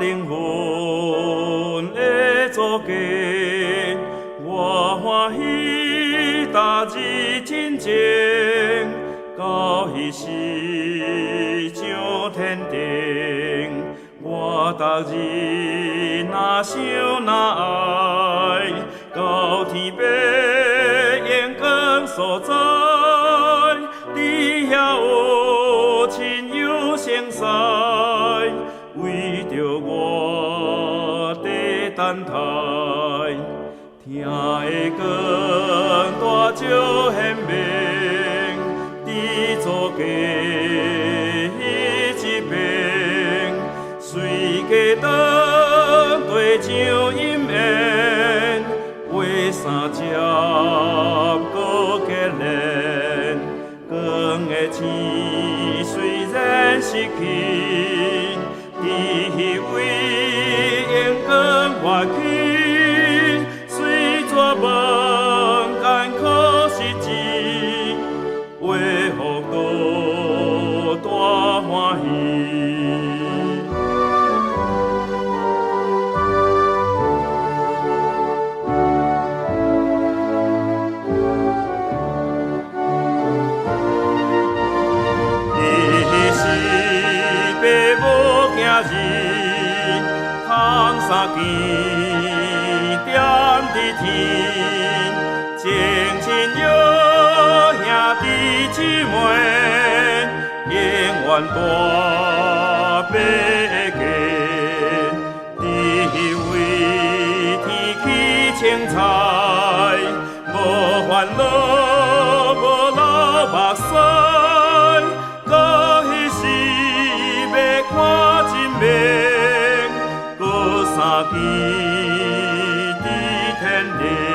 灵魂的祖家，我欢喜踏入真情，到彼时上天庭。我逐日若想若爱，到天边阳光所在，伫遐有亲友相识，为着我在等待，听的光大照显明，伫祖家一边，随家灯对上阴面，画三接搁结连，光的星虽然失去，伫位阳光活起，虽怎问艰苦实际，为何都大欢喜？通三更点伫天，情亲友兄弟姊妹，永远大伯家。伫位天气青菜，无烦恼，无流目屎，到彼时要看真面。三更伫天庭。